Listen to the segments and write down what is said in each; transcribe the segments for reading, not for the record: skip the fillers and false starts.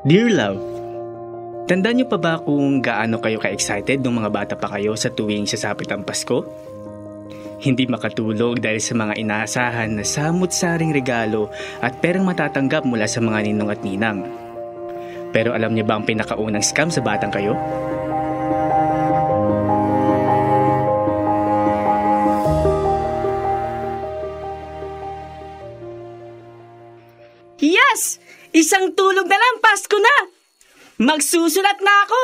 Dear Love, tandaan niyo pa ba kung gaano kayo ka-excited nung mga bata pa kayo sa tuwing sasapit ang Pasko? Hindi makatulog dahil sa mga inaasahan na samut-saring regalo at perang matatanggap mula sa mga ninong at ninang. Pero alam niyo ba ang pinakaunang scam sa batang kayo? Yes! Isang tulog na lang, Pasko na! Magsusulat na ako!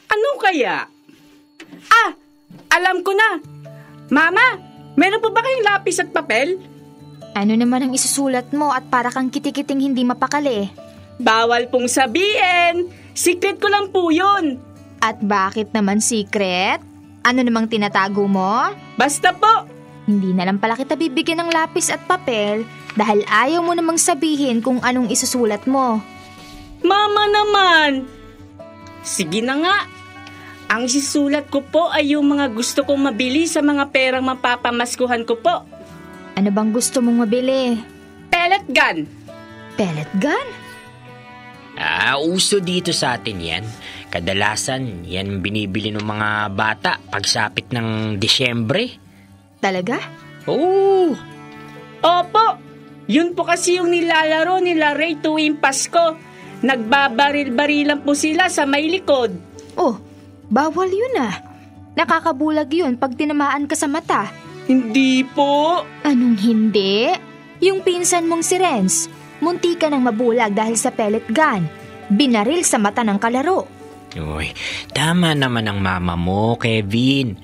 Ano kaya? Alam ko na! Mama, meron po ba kayong lapis at papel? Ano naman ang isusulat mo at para kang kitikiting hindi mapakali? Bawal pong sabihin! Secret ko lang po yun! At bakit naman secret? Ano namang tinatago mo? Basta po! Hindi na lang pala kita bibigyan ng lapis at papel dahil ayaw mo namang sabihin kung anong isusulat mo. Mama naman! Sige na nga! Ang isusulat ko po ay yung mga gusto kong mabili sa mga perang mapapamaskuhan ko po. Ano bang gusto mong mabili? Pellet gun! Pellet gun? Uso dito sa atin yan. Kadalasan, yan binibili ng mga bata pagsapit ng Disyembre. Talaga? Oo! Opo! Yun po kasi yung nilalaro nila Ray tuwing Pasko. Nagbabaril-barilan po sila sa may likod. Oh, bawal yun ah. Nakakabulag yun pag tinamaan ka sa mata. Hindi po. Anong hindi? Yung pinsan mong si Renz, munti ka nang mabulag dahil sa pellet gun. Binaril sa mata ng kalaro. Uy, tama naman ang mama mo, Kevin.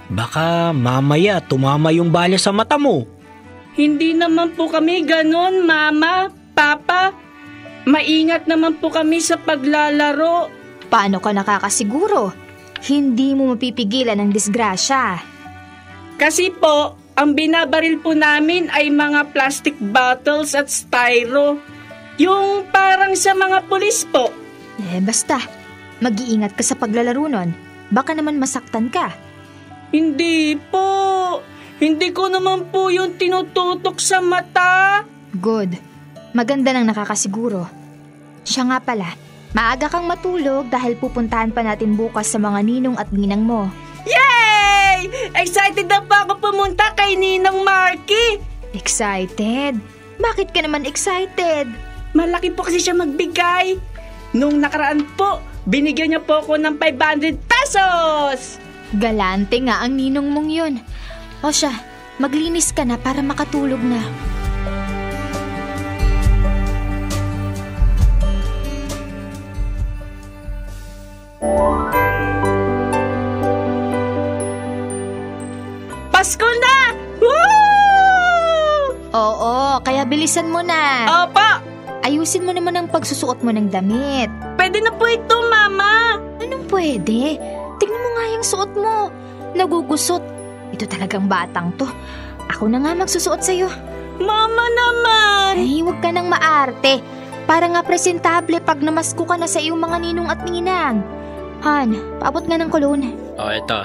Baka mamaya tumama yung bala sa mata mo. Hindi naman po kami ganon, Mama, Papa. Maingat naman po kami sa paglalaro. Paano ka nakakasiguro? Hindi mo mapipigilan ang disgrasya. Kasi po, ang binabaril po namin ay mga plastic bottles at styro. Yung parang sa mga pulis po. Basta, mag-iingat ka sa paglalaro nun. Baka naman masaktan ka. Hindi po. Hindi ko naman po yung tinututok sa mata. Good. Maganda nang nakakasiguro. Siya nga pala, maaga kang matulog dahil pupuntahan pa natin bukas sa mga ninong at ninang mo. Yay! Excited na pa ako pumunta kay Ninong Marky. Excited? Bakit ka naman excited? Malaki po kasi siya magbigay. Nung nakaraan po, binigyan niya po ako ng 500 pesos. Galante nga ang ninong mong yun. O siya, maglinis ka na para makatulog na. Pasko na! Woo! Oo, kaya bilisan mo na. Opo! Ayusin mo naman ang pagsusuot mo ng damit. Pwede na po ito, Mama. Anong pwede? Tingnan mo nga yung suot mo. Nagugusot. Ito talagang batang to. Ako na nga magsusuot sa'yo. Mama naman! Ay, huwag ka nang maarte. Para nga presentable pag namasko ka na sa iyong mga ninong at ninang. Han, paabot nga ng kolon. Ito.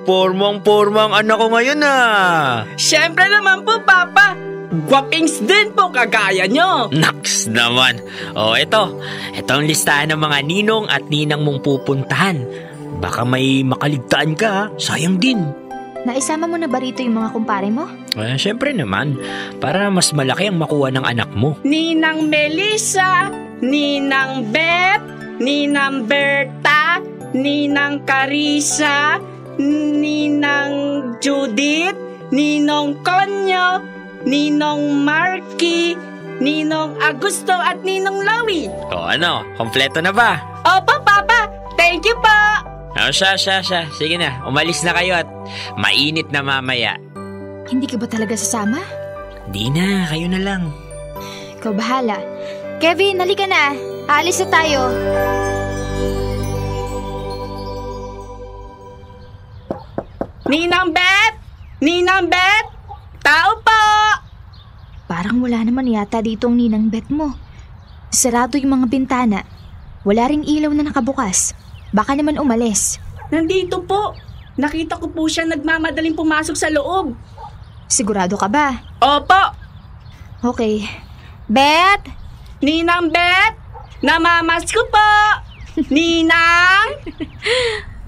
Pormang-pormang anak ko ngayon ah. Siyempre naman po, Papa. Guwapings din po kagaya nyo. Naks naman. Ito. Ito ang listahan ng mga ninong at ninang mong pupuntahan. Baka may makaligtaan ka, sayang din. Naisama mo na ba rito yung mga kumpare mo? Siyempre naman, para mas malaki ang makuha ng anak mo. Ninang Melissa, Ninang Beth, Ninang Berta, Ninang Carissa, Ninang Judith, Ninong Konyo, Ninong Marky, Ninong Augusto at Ninong Lawi. Kompleto na ba? Opo, Papa. Thank you po. Siya. Sige na, umalis na kayo at mainit na mamaya. Hindi ka ba talaga sasama? Di na, kayo na lang. Ikaw bahala. Kevin, halika na. Aalis na tayo. Ninang Beth! Ninang Beth! Tao po! Parang wala naman yata dito ang ninang Beth mo. Sarado yung mga bintana. Wala ring ilaw na nakabukas. Baka naman umalis. Nandito po. Nakita ko po siya nagmamadaling pumasok sa loob. Sigurado ka ba? Opo. Okay. Beth? Ninang Bet, namamasko po! Ninang?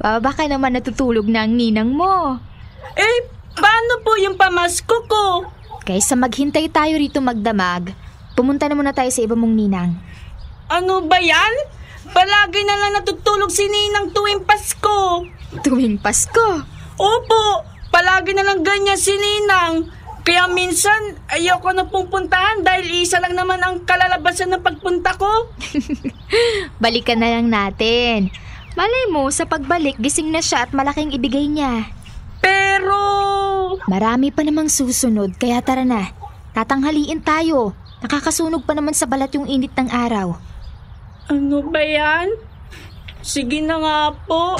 Baka naman natutulog na ang ninang mo. Paano po yung pamasko ko? Kaysa maghintay tayo rito magdamag, pumunta na muna tayo sa iba mong ninang. Ano ba yan? Palagi na lang natutulog si Ninang tuwing Pasko. Tuwing Pasko? Opo, palagi na lang ganyan si Ninang. Kaya minsan, ayoko na pupuntahan dahil isa lang naman ang kalalabasan ng pagpunta ko. Balikan na lang natin. Malay mo, sa pagbalik, gising na siya at malaking ibigay niya. Pero... Marami pa namang susunod, kaya tara na. Tatanghaliin tayo. Nakakasunog pa naman sa balat yung init ng araw. Ano ba yan? Sige na nga po.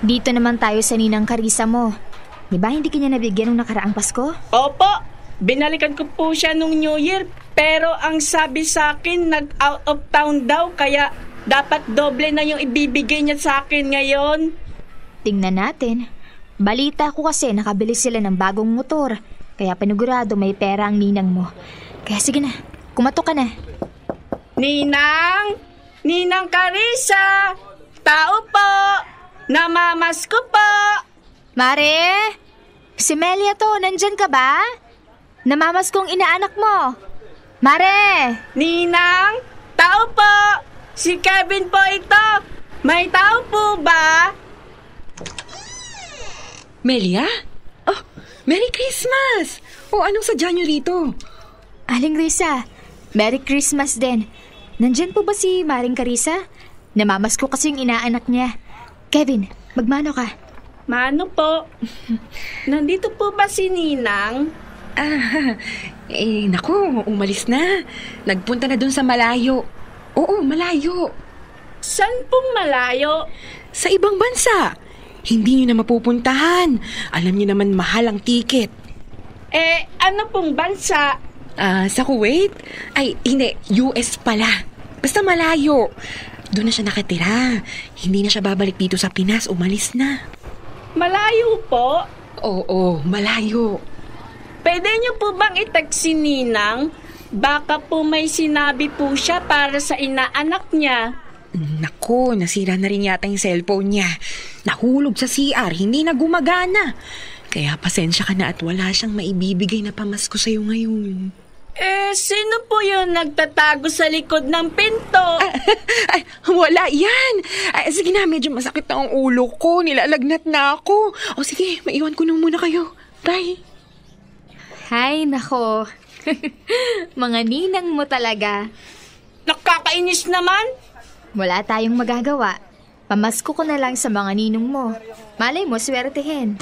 Dito naman tayo sa ninang Carissa mo. Di ba hindi kanya nabigyan nung nakaraang Pasko? Opo, binalikan ko po siya nung New Year. Pero ang sabi sa akin, nag-out of town daw. Kaya dapat doble na yung ibibigay niya sa akin ngayon. Tingnan natin. Balita ko kasi nakabili sila ng bagong motor. Kaya panigurado may pera ang ninang mo. Kaya sige na, kumatok ka na. Ninang! Ninang Carissa! Tao po! Namamasko po! Mare! Si Melia to, nandyan ka ba? Namamaskong inaanak mo. Mare! Ninang! Tao po! Si Kevin po ito! May tao po ba? Melia? Oh, Merry Christmas! O anong sadya niyo rito? Aling Risa, Merry Christmas din. Nandyan po ba si Maring Carissa? Namamasko kasi yung inaanak niya. Kevin, magmano ka? Mano po? Nandito po ba si Ninang? Naku, umalis na. Nagpunta na dun sa malayo. Oo, malayo. San pong malayo? Sa ibang bansa. Hindi niyo na mapupuntahan. Alam niyo naman mahal ang tiket. Ano pong bansa? Sa Kuwait? Ay, hindi. US pala. Basta malayo. Doon na siya nakatira. Hindi na siya babalik dito sa Pinas. Umalis na. Malayo po? Oo, malayo. Pwede niyo po bang i-text si Ninang? Baka po may sinabi po siya para sa inaanak niya. Naku, nasira na rin yata yung cellphone niya. Nahulog sa CR, hindi na gumagana. Kaya pasensya ka na at wala siyang maibibigay na pamasko sa'yo ngayon. Sino po yung nagtatago sa likod ng pinto? Ay, wala yan. Ay, sige na, medyo masakit na ang ulo ko. Nilalagnat na ako. O sige, maiwan ko na muna kayo. Bye. Hay nako. Mga ninang mo talaga. Nakakainis naman. Wala tayong magagawa. Pamasko ko na lang sa mga ninong mo. Malay mo, swertehin.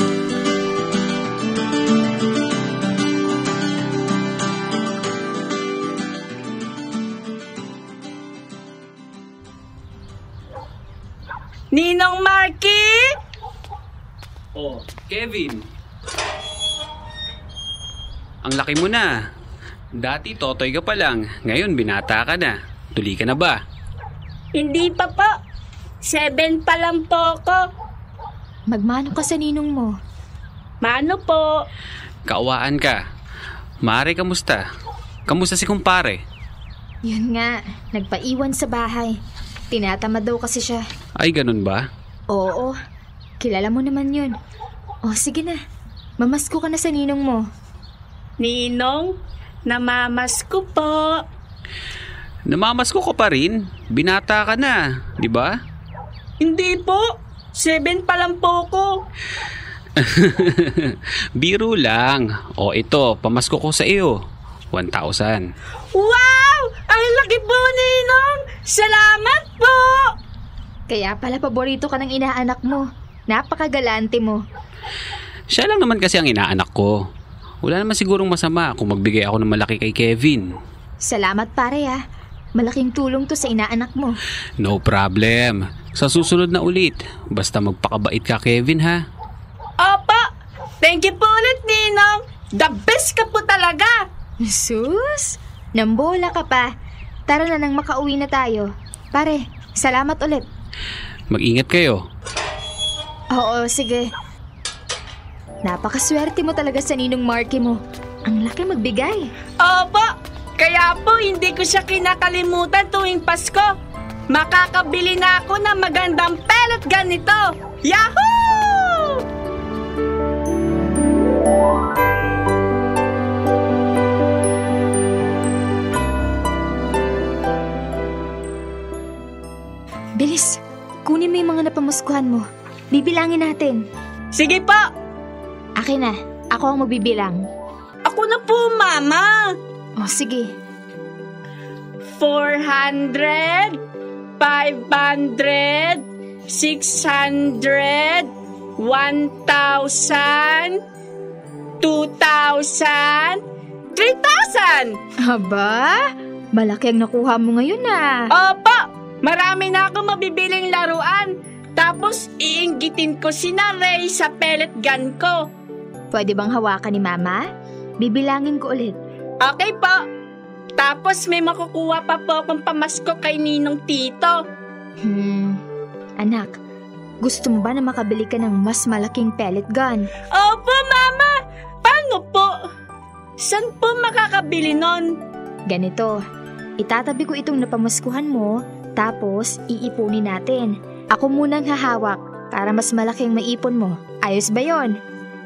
Ninong Marky? Oh, Kevin. Ang laki mo na. Dati totoy ka pa lang. Ngayon binata ka na. Tuli ka na ba? Hindi pa po. 7 pa lang po ako. Magmano ka sa ninong mo? Mano po? Kaawaan ka. Mare, kamusta? Kamusta si kumpare? Yun nga, nagpaiwan sa bahay. Tinatamad daw kasi siya. Ay, ganun ba? Oo, kilala mo naman yun. O sige na, mamasko ka na sa ninong mo. Ninong, namamasko po. Namamasko ka pa rin. Binata ka na, di ba? Hindi po. 7 pa lang po ako. Biro lang. O ito, pamasko ko sa iyo. 1,000. Wow! Ang laki po, Ninong! Salamat po! Kaya pala paborito ka ng inaanak mo. Napakagalante mo. Siya lang naman kasi ang inaanak ko. Wala naman sigurong masama kung magbigay ako ng malaki kay Kevin. Salamat pare ah. Malaking tulong to sa inaanak mo. No problem. Sa susunod na ulit. Basta magpakabait ka, Kevin, ha? Opo! Thank you po ulit, Ninong! The best ka po talaga! Sus! Nambola ka pa. Tara na nang makauwi na tayo. Pare, salamat ulit. Mag-ingat kayo. Oo, sige. Napakaswerte mo talaga sa ninong Marky mo. Ang laki magbigay. Opo, kaya po hindi ko siya kinakalimutan tuwing Pasko. Makakabili na ako ng magandang pellet gun nito. Yahoo! Bilis, kunin mo yung mga napamuskuhan mo. Bibilangin natin. Sige po. Akin na, ako ang magbibilang. Ako na po, Mama. O, sige. 400, 500, 600, 1,000, 2,000, 3,000! Aba, malaki ang nakuha mo ngayon ah. Opo, marami na ako mabibiling laruan. Tapos iinggitin ko si Ray sa pellet gun ko. Pwede bang hawakan ni Mama? Bibilangin ko ulit. Okay po. Tapos may makukuha pa po akong pamasko kay Ninong Tito. Anak, gusto mo ba na makabili ka ng mas malaking pellet gun? Opo, Mama! Paano po? Saan po makakabili nun? Ganito, itatabi ko itong napamaskuhan mo, tapos iipunin natin. Ako munang hahawak para mas malaking maipon mo. Ayos ba yon?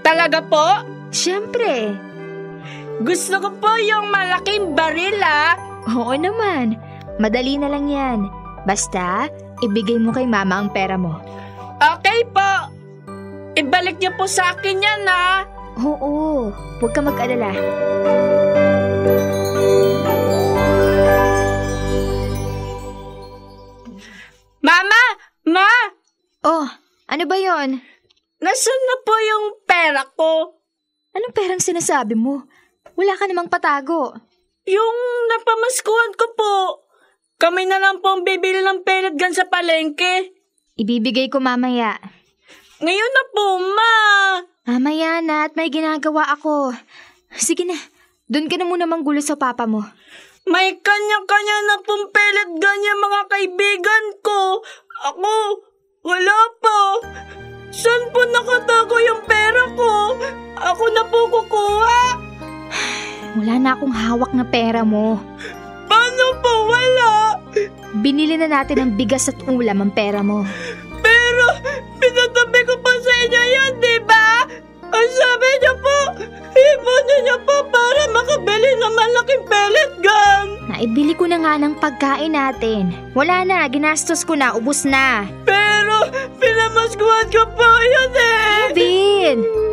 Talaga po? Siyempre. Gusto ko po yung malaking baril ah. Oo naman. Madali na lang yan. Basta, ibigay mo kay Mama ang pera mo. Okay po. Ibalik niyo po sa akin yan ah. Oo, huwag ka mag-alala. Mama! Ma! Oh, ano ba yon? Nasaan na po yung pera ko? Anong perang sinasabi mo? Wala ka namang patago. Yung napamaskuhan ko po. Kami na lang po ang bibili ng pellet gun sa palengke. Ibibigay ko mamaya. Ngayon na po, Ma. Mamaya na at may ginagawa ako. Sige na, doon ka na muna manggulo sa papa mo. May kanya-kanya na pong pellet gun yung mga kaibigan ko. Ako, wala pa. Saan po nakatago yung pera ko? Ako na po kukuha. Wala na akong hawak na pera mo. Paano po wala? Binili na natin ng bigas at ulam ang pera mo. Pero, pinatabi ko pa sa inyo yun, di ba? Ang sabi niyo po, ipunin niyo po para makabili ng malaking pellet gun. Naibili ko na nga ng pagkain natin. Wala na, ginastos ko na, ubos na. Pero, pinamaskuhan ko po yun eh.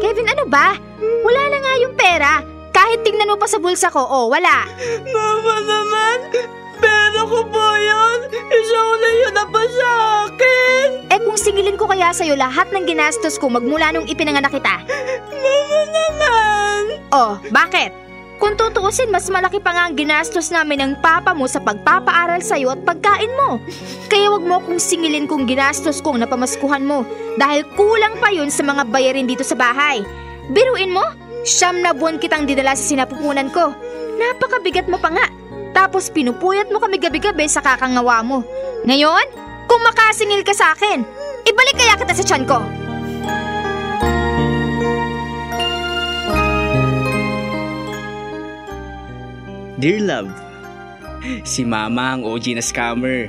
Kevin, ano ba? Wala na nga yung pera. Kahit tingnan mo pa sa bulsa ko, wala. Mama naman, pera ko po yun. Isaulay yun na pa sa akin. Kung singilin ko kaya sa'yo lahat ng ginastos ko magmula nung ipinanganak kita. Mama naman. Bakit? Kung tutuusin, mas malaki pa nga ang ginastos namin ng papa mo sa pagpapaaral sa'yo at pagkain mo. Kaya wag mo kung singilin kung ginastos kong napamaskuhan mo dahil kulang pa yun sa mga bayarin dito sa bahay. Biruin mo, 9 na buwan kitang dinala sa sinapupunan ko. Napakabigat mo pa nga. Tapos pinupuyat mo kami gabi-gabi sa kakangawa mo. Ngayon, kung makasingil ka sa akin, ibalik kaya kita sa tiyan ko. Dear Love, si Mama ang OG na scammer.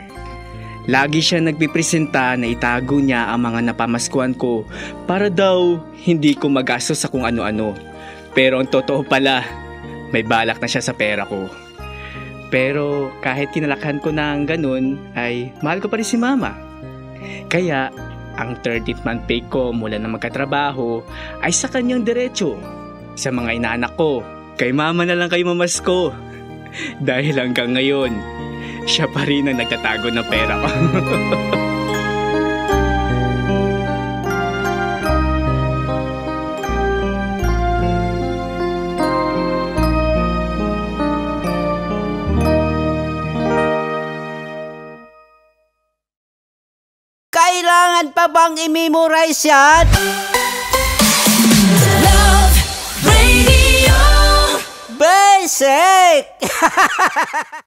Lagi siya nagpipresenta na itago niya ang mga napamaskuhan ko para daw hindi ko magastos sa kung ano-ano. Pero ang totoo pala, may balak na siya sa pera ko. Pero kahit kinalakhan ko na ang ganun, ay mahal ko pa rin si Mama. Kaya ang 13th month pay ko mula na magkatrabaho ay sa kanyang diretso. Sa mga inaanak ko, kay Mama na lang kayo mamasko. Dahil hanggang ngayon, siya pa rin ang nagtatago ng pera ko. Kailangan pa bang i-memorize yan? Love Radio Basic!